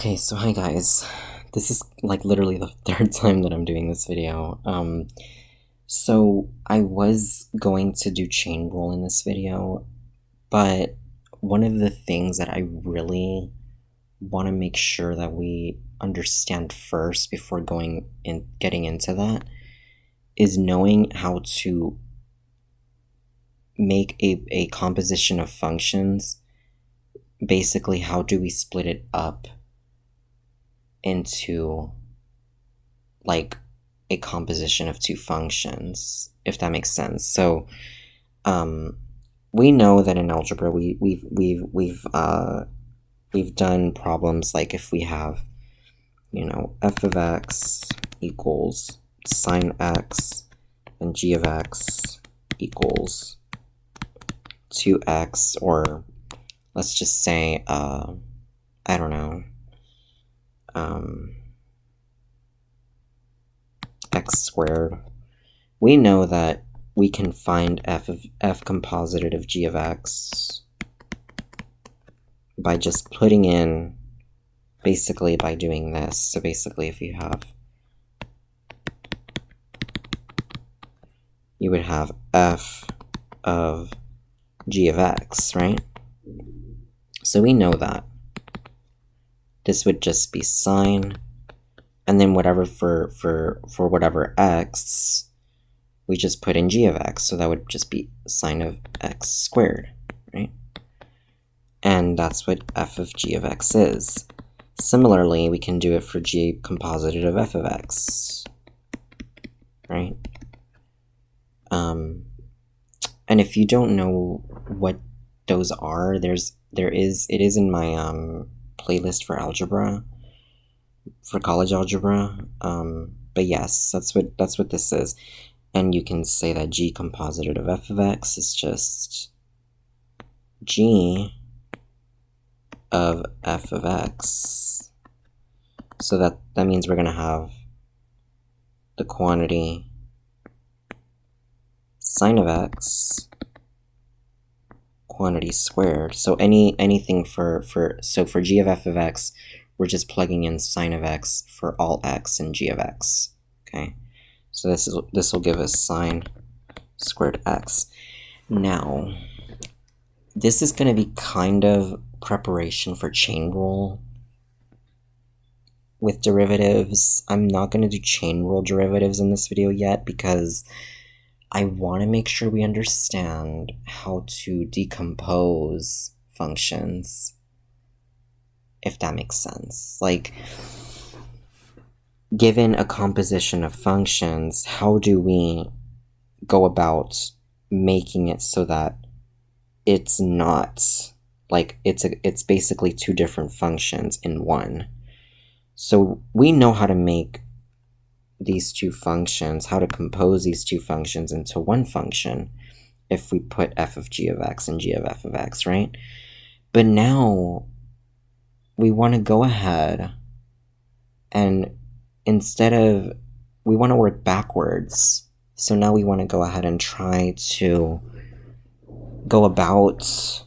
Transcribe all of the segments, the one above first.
Okay, so hi guys. This is like literally the third time that I'm doing this video. So I was going to do chain rule in this video, but one of the things that I really want to make sure that we understand first before getting into that is knowing how to make a composition of functions. Basically, how do we split it up into like a composition of two functions, if that makes sense. So we know that in algebra we've done problems like if we have, f of x equals sine x and g of x equals 2x, or let's just say I don't know, x squared. We know that we can find f composited of g of x by just putting in, basically by doing this. So basically you would have f of g of x, right? So we know that this would just be sine, and then whatever for whatever x, we just put in g of x, so that would just be sine of x squared, right? And that's what f of g of x is. Similarly, we can do it for g composited of f of x, right? And if you don't know what those are, it is in my playlist for algebra, for college algebra. But yes, that's what this is. And you can say that g composited of f of x is just g of f of x. So that means we're gonna have the quantity sine of x quantity squared. So anything for g of f of x, we're just plugging in sine of x for all x and g of x. Okay, so this will give us sine squared x. Now, this is going to be kind of preparation for chain rule with derivatives. I'm not going to do chain rule derivatives in this video yet because I want to make sure we understand how to decompose functions, if that makes sense. Like, given a composition of functions, how do we go about making it so that it's not like it's basically two different functions in one? So we know how to make these two functions, how to compose these two functions into one function if we put f of g of x and g of f of x, right? But now we want to go ahead and we want to work backwards. So now we want to go ahead and try to go about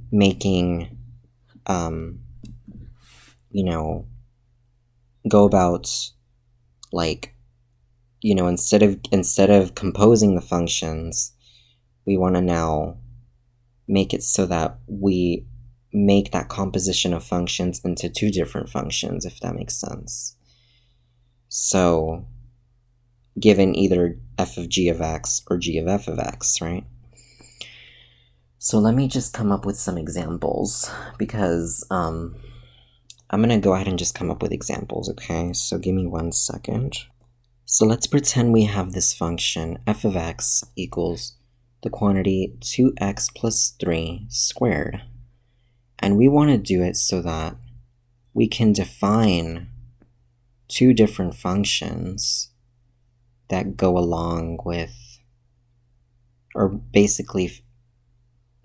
making, instead of composing the functions, we want to now make it so that we make that composition of functions into two different functions, if that makes sense. So, given either f of g of x or g of f of x, right? So let me just come up with some examples, because I'm going to go ahead and just come up with examples, okay? So give me 1 second. So let's pretend we have this function, f of x equals the quantity 2x plus 3 squared. And we want to do it so that we can define two different functions that go along with, or basically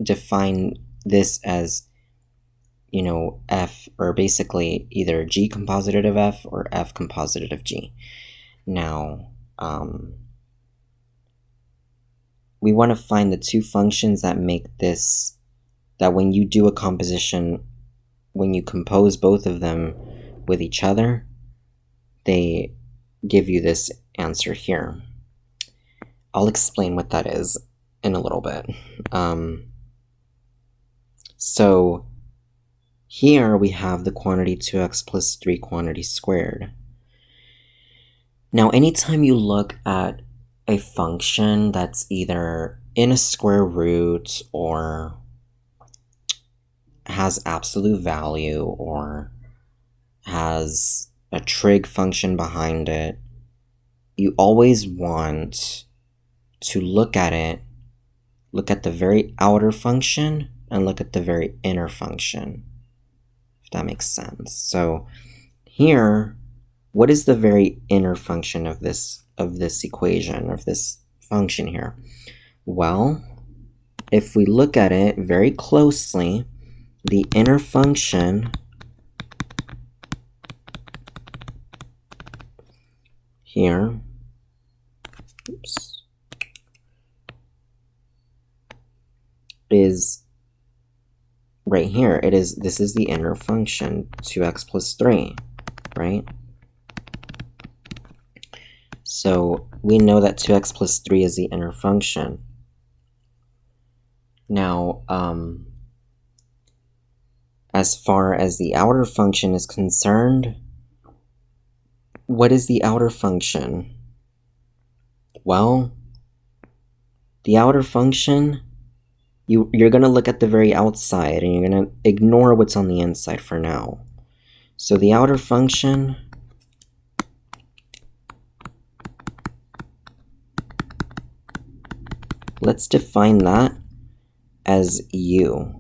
define this as, f, or basically either g composited of f or f composited of g. Now, we want to find the two functions that make this, that when you do a composition, when you compose both of them, with each other, they give you this answer here. I'll explain what that is in a little bit. So here we have the quantity 2x plus 3 quantity squared. Now, anytime you look at a function that's either in a square root or has absolute value or has a trig function behind it, you always want to look at it, look at the very outer function and look at the very inner function, if that makes sense. So here, what is the very inner function of this equation, of this function here? Well, if we look at it very closely, the inner function here, is right here. This is the inner function, 2x plus 3, right? So we know that 2x plus 3 is the inner function. Now, as far as the outer function is concerned, what is the outer function? Well, the outer function, you're going to look at the very outside and you're going to ignore what's on the inside for now. So the outer function let's define that as u,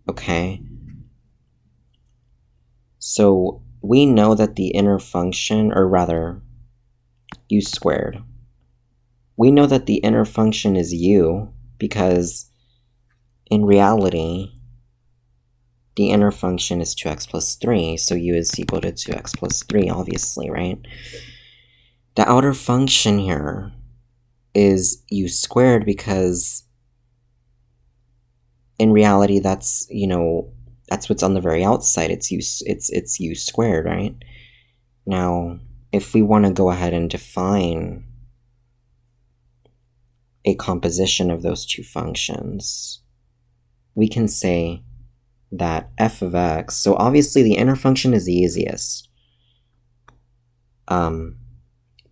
okay? So we know that the inner function, or rather, u squared, we know that the inner function is u because in reality, the inner function is 2x plus 3, so u is equal to 2x plus 3, obviously, right? The outer function here is u squared because in reality that's, that's what's on the very outside. It's u squared, right? Now, if we want to go ahead and define a composition of those two functions, we can say that f of x, so obviously the inner function is the easiest,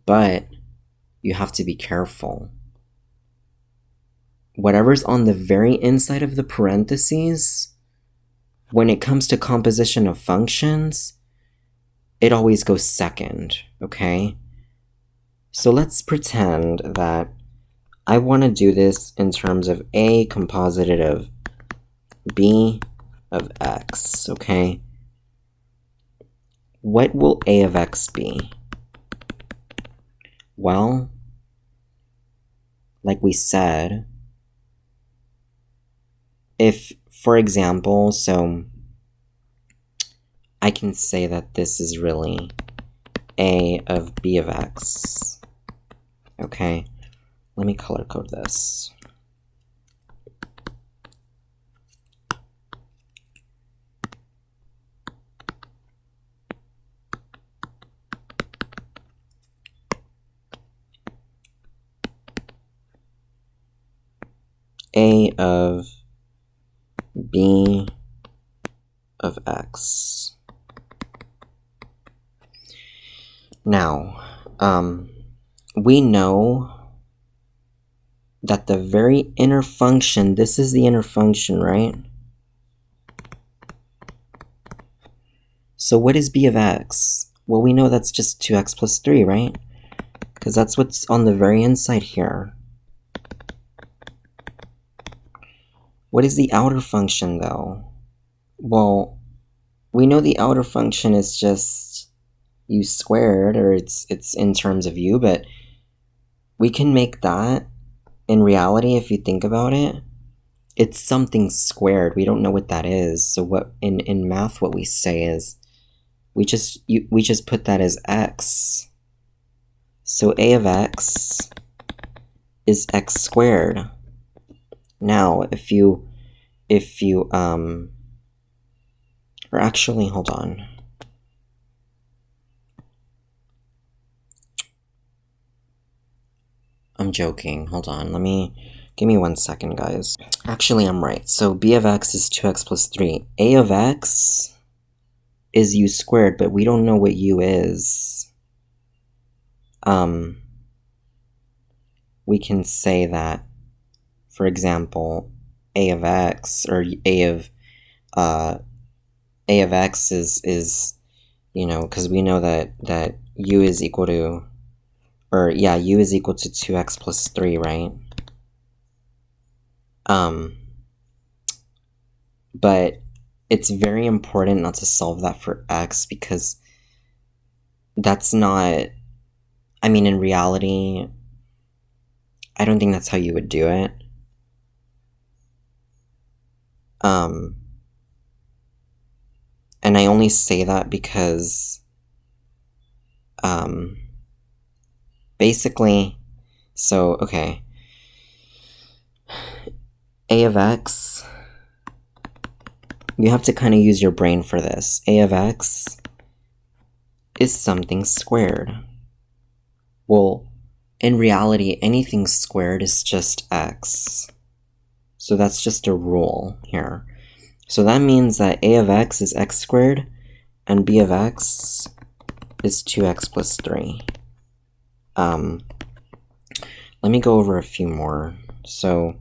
but you have to be careful. Whatever's on the very inside of the parentheses, when it comes to composition of functions, it always goes second, okay? So let's pretend that I want to do this in terms of a composited of b of x, okay? What will a of x be? Well, like we said, if, for example, so I can say that this is really a of b of x, okay? Let me color code this. A of b of x. Now, we know that the very inner function, this is the inner function, right? So what is b of x? Well, we know that's just 2x plus 3, right? Because that's what's on the very inside here. What is the outer function, though? Well, we know the outer function is just u squared, or it's in terms of u, but we can make that, in reality, if you think about it, it's something squared. We don't know what that is. So what in math, what we say is we just put that as x. So a of x is x squared. Now, if you, or actually, hold on. I'm joking. Hold on. Give me 1 second, guys. Actually, I'm right. So b of x is 2x plus 3. A of x is u squared, but we don't know what u is. We can say that, for example, a of x or a of x is you know, because we know that u is equal to, or yeah, u is equal to 2x plus 3, right? But it's very important not to solve that for x, because that's not, I mean, in reality, I don't think that's how you would do it. And I only say that because, basically, so, okay, a of x, you have to kind of use your brain for this. A of x is something squared. Well, in reality, anything squared is just x. So that's just a rule here. So that means that a of x is x squared, and b of x is 2x plus 3. Let me go over a few more. So,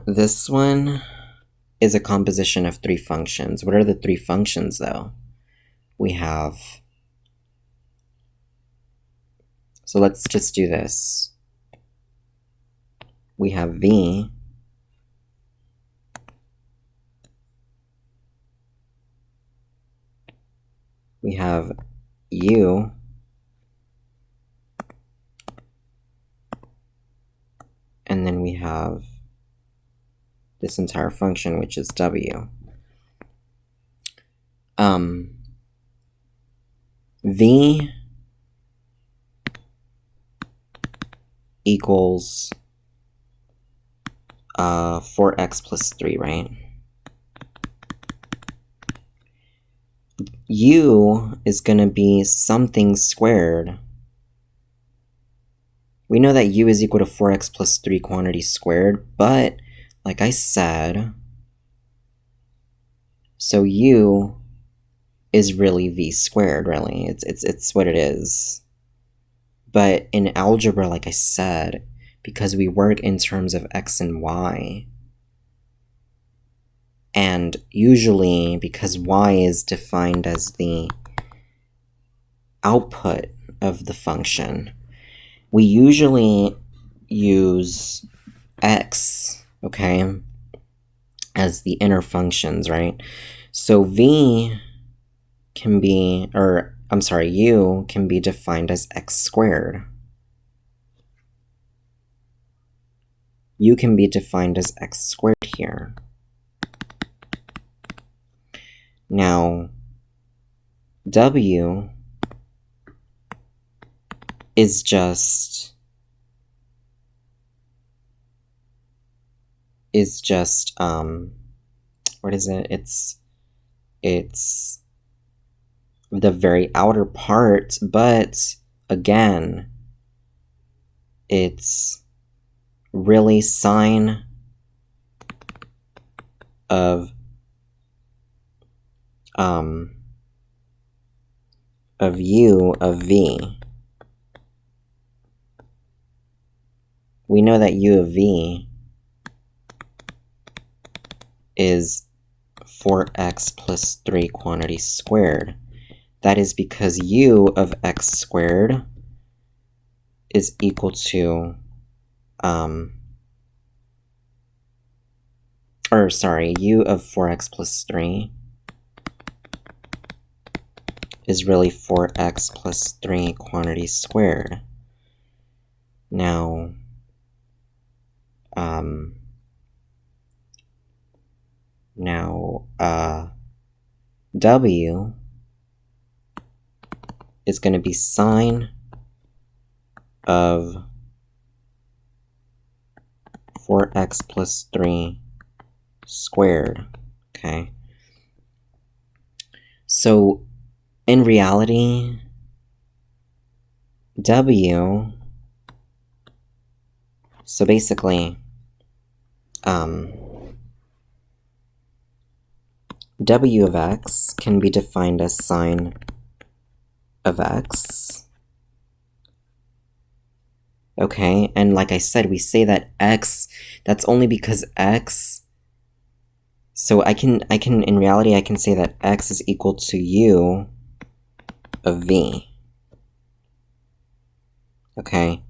this one is a composition of 3 functions. What are the 3 functions, though? We have, so let's just do this. We have v, we have u, and then we have this entire function, which is w. V equals 4x plus 3, right? U is going to be something squared. We know that u is equal to 4x plus 3 quantity squared, but like I said, so u is really v squared, really. It's what it is. But in algebra, like I said, because we work in terms of x and y, and usually because y is defined as the output of the function, we usually use x, okay, as the inner functions, right? So v can be, or I'm sorry, u can be defined as x squared. U can be defined as x squared here. Now, w is just what is it? It's the very outer part, but again, it's really sine of u of v. We know that u of v is 4x plus 3 quantity squared. That is because u of x squared is equal to, u of 4x plus 3 is really 4x plus 3 quantity squared. Now, w is going to be sine of 4x plus 3 squared, okay? So, in reality, W, so basically, W of x can be defined as sine of x. Okay, and like I said, we say that x, that's only because x, so I can, in reality, I can say that x is equal to u of v. Okay,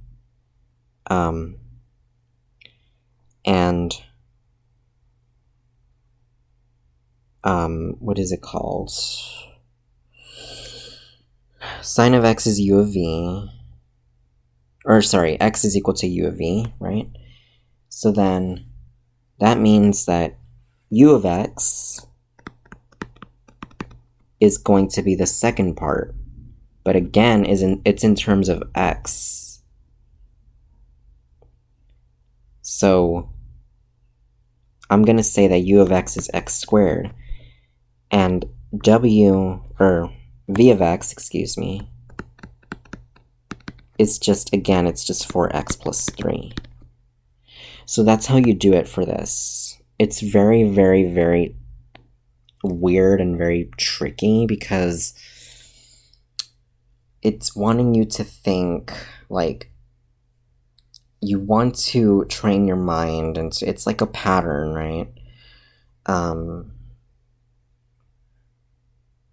and, what is it called? Sine of x is u of v, or sorry, x is equal to u of v, right? So then, that means that u of x is going to be the second part, but again, it's in terms of x. So I'm going to say that u of x is x squared, and v of x, excuse me, is just, again, it's just 4x plus 3. So that's how you do it for this. It's very, very, very weird and very tricky because it's wanting you to think, like, you want to train your mind, and it's like a pattern, right? And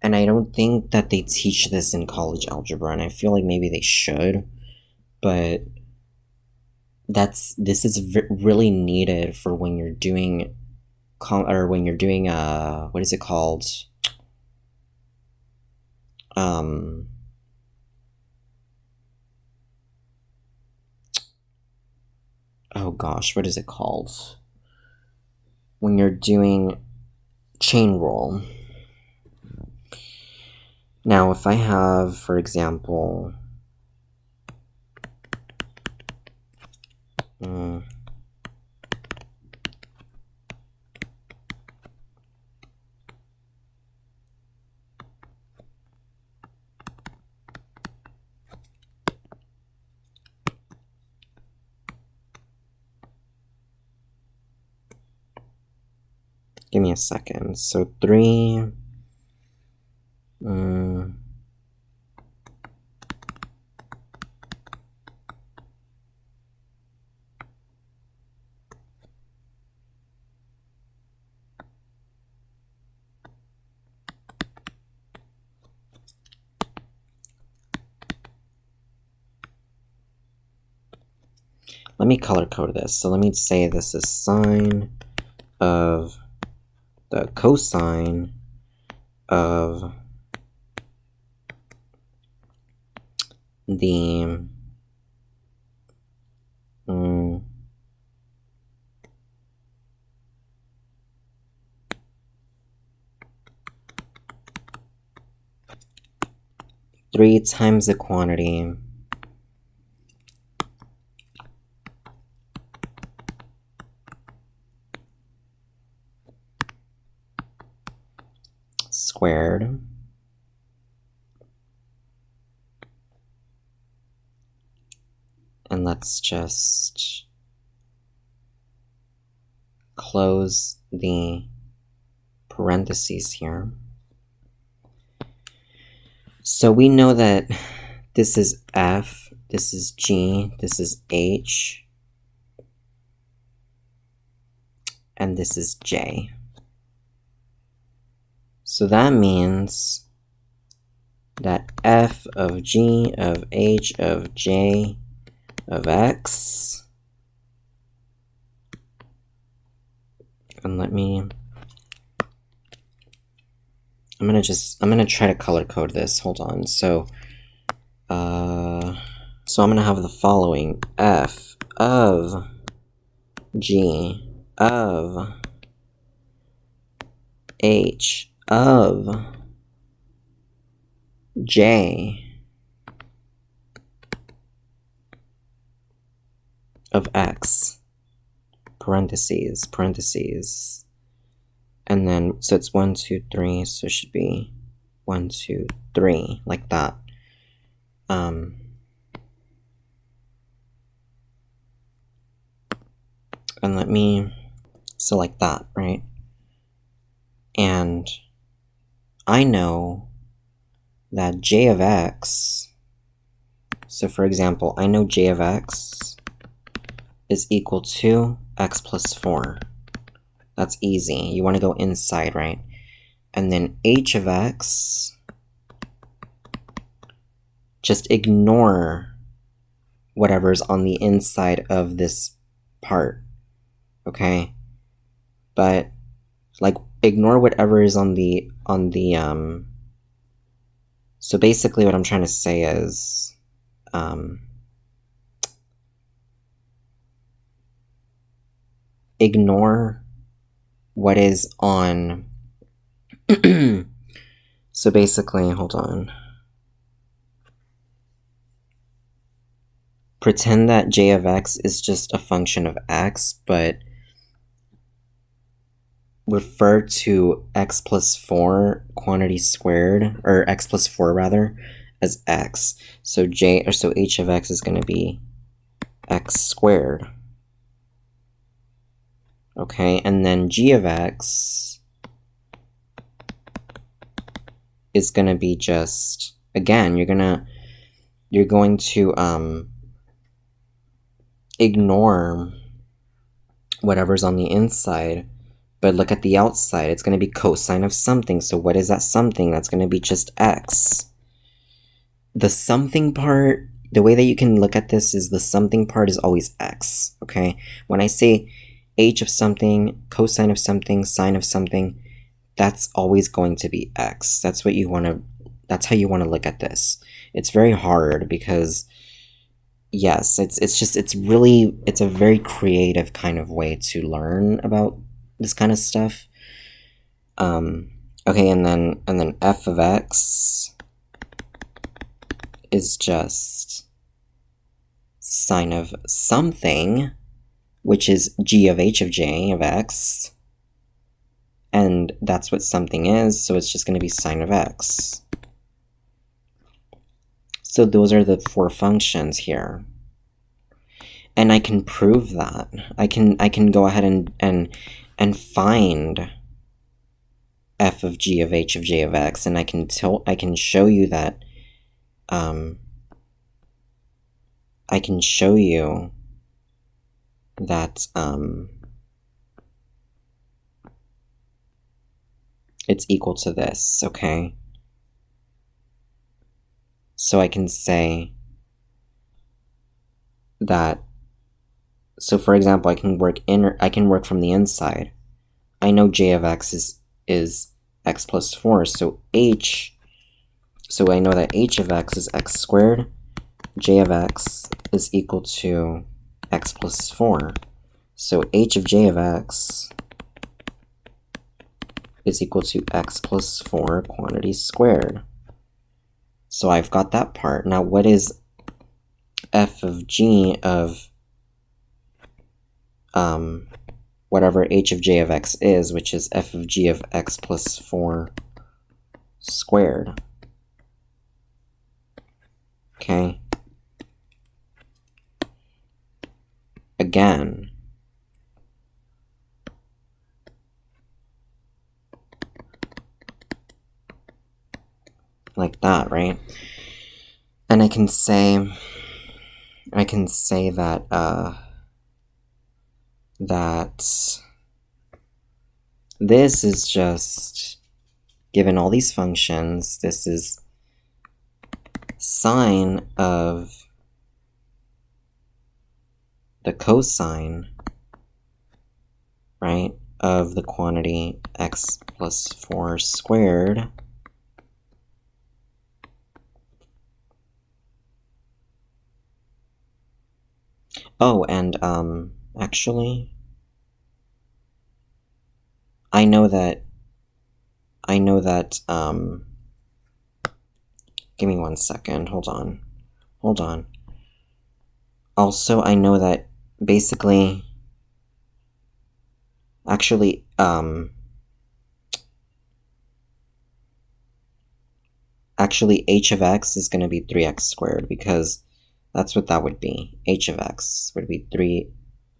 I don't think that they teach this in college algebra, and I feel like maybe they should, but this is really needed for when you're doing, what is it called? Oh gosh, what is it called? When you're doing chain rule. Now, if I have, for example, give me a second. So 3, let me color code this. So let me say this is sine of the cosine of the 3 times the quantity squared and let's just close the parentheses here. So we know that this is F, this is G, this is H, and this is J. So that means that F of G of H of J of X, and I'm gonna try to color code this, hold on. So I'm gonna have the following: F of G of H of J of X, parentheses, and then so it's 1, 2, 3, so it should be 1, 2, 3, like that. And let me select that, right? And I know that j of x, so for example, I know j of x is equal to x plus 4. That's easy. You want to go inside, right? And then h of x, just ignore whatever's on the inside of this part, okay? But like ignore whatever is on the so basically what I'm trying to say is ignore what is on so basically, hold on. Pretend that j of x is just a function of x, but refer to x plus 4 quantity squared, or x plus 4 rather, as x. So h of x is going to be x squared. Okay, and then g of x is going to be just, again, you're going to ignore whatever's on the inside, but look at the outside. It's going to be cosine of something. So what is that something? That's going to be just x. The something part, the way that you can look at this is the something part is always x, okay? When I say h of something, cosine of something, sine of something, that's always going to be x. That's what you want to, that's how you want to look at this. It's very hard because yes, it's a very creative kind of way to learn about this kind of stuff. Okay, and then f of x is just sine of something, which is g of h of j of x, and that's what something is, so it's just going to be sine of x. So those are the 4 functions here. And I can prove that. I can go ahead and find f of g of h of j of x, and I can show you that I can show you that it's equal to this, okay? So I can say that, so for example, I can work from the inside. I know j of x is x plus 4, so I know that h of x is x squared, j of x is equal to x plus 4. So h of j of x is equal to x plus 4 quantity squared. So I've got that part. Now what is f of g of whatever h of j of x is, which is f of g of x plus 4 squared? Okay. Again, like that, right? And I can say that that this is just, given all these functions, this is sine of the cosine, right, of the quantity x plus 4 squared oh, and actually I know that give me 1 second, hold on. Also, I know that basically, actually, actually h of x is going to be 3x squared, because that's what that would be. H of x would be 3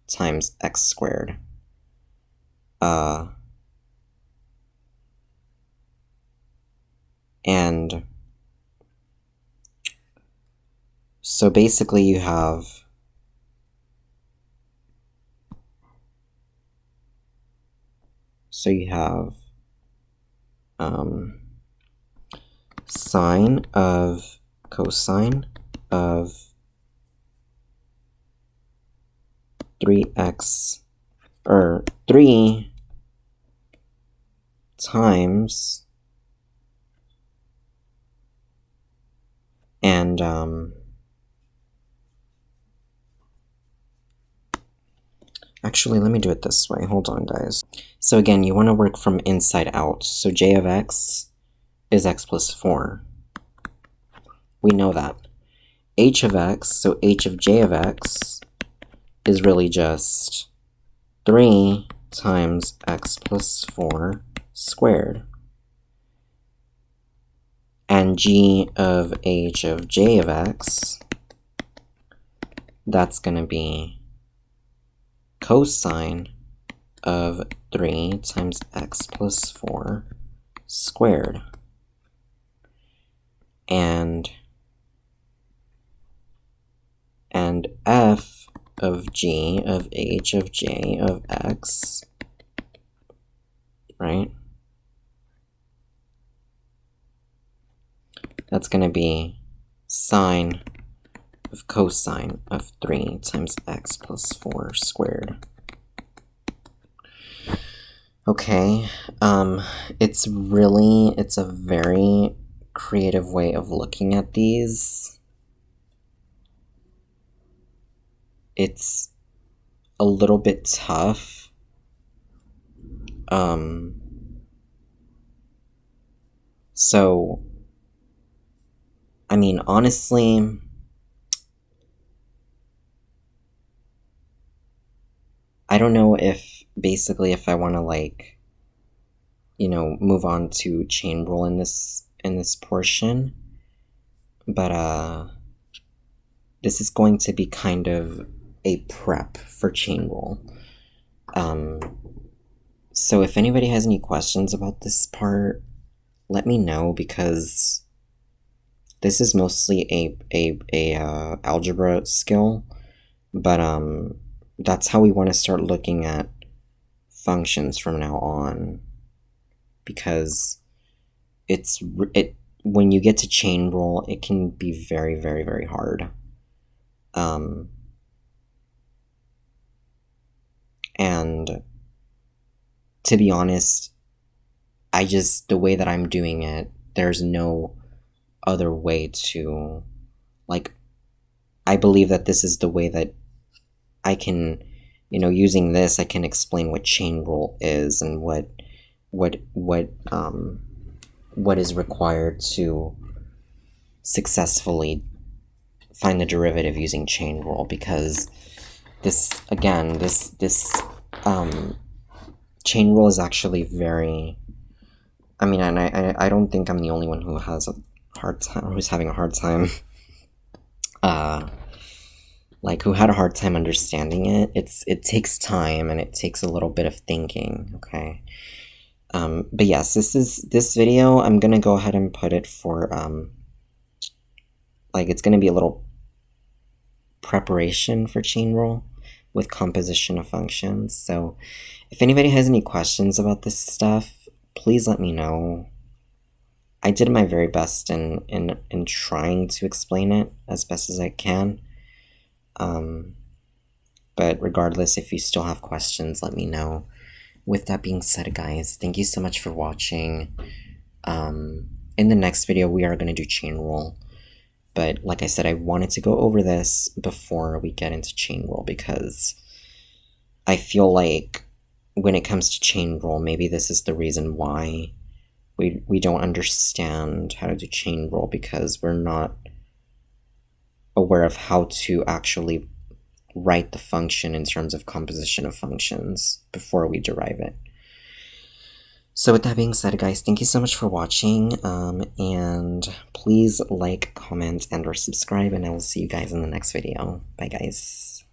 times x squared. And so basically you have sine of cosine of 3x, or 3 times, and actually, let me do it this way. Hold on, guys. So again, you want to work from inside out. So j of x is x plus 4. We know that. H of x, so h of j of x, is really just 3 times x plus 4 squared. And g of h of j of x, that's going to be cosine of 3 times x plus 4 squared. And f of g of h of j of x, right? That's going to be sine of cosine of 3 times x plus 4 squared. Okay, it's a very creative way of looking at these. It's a little bit tough. So, I mean, honestly, I don't know if I want to, like, you know, move on to chain rule in this portion, but this is going to be kind of a prep for chain rule. So if anybody has any questions about this part, let me know, because this is mostly a algebra skill, but that's how we want to start looking at functions from now on, because when you get to chain rule, it can be very, very, very hard. And to be honest, the way that I'm doing it, there's no other way to, like, I believe that this is the way that I can, you know, using this, I can explain what chain rule is and what is required to successfully find the derivative using chain rule, because this chain rule is actually very, I mean, and I don't think I'm the only one who has a hard time, who's having a hard time, like, who had a hard time understanding it. It takes time, and it takes a little bit of thinking, okay? But yes, this video, I'm gonna go ahead and put it for, like, it's gonna be a little preparation for chain rule with composition of functions. So if anybody has any questions about this stuff, please let me know. I did my very best in trying to explain it as best as I can. But regardless, if you still have questions, let me know. With that being said, guys, thank you so much for watching. In the next video, we are going to do chain rule. But like I said, I wanted to go over this before we get into chain rule, because I feel like when it comes to chain rule, maybe this is the reason why we don't understand how to do chain rule, because we're not aware of how to actually write the function in terms of composition of functions before we derive it. So with that being said, guys, thank you so much for watching, and please like, comment, and or subscribe, and I will see you guys in the next video. Bye, guys.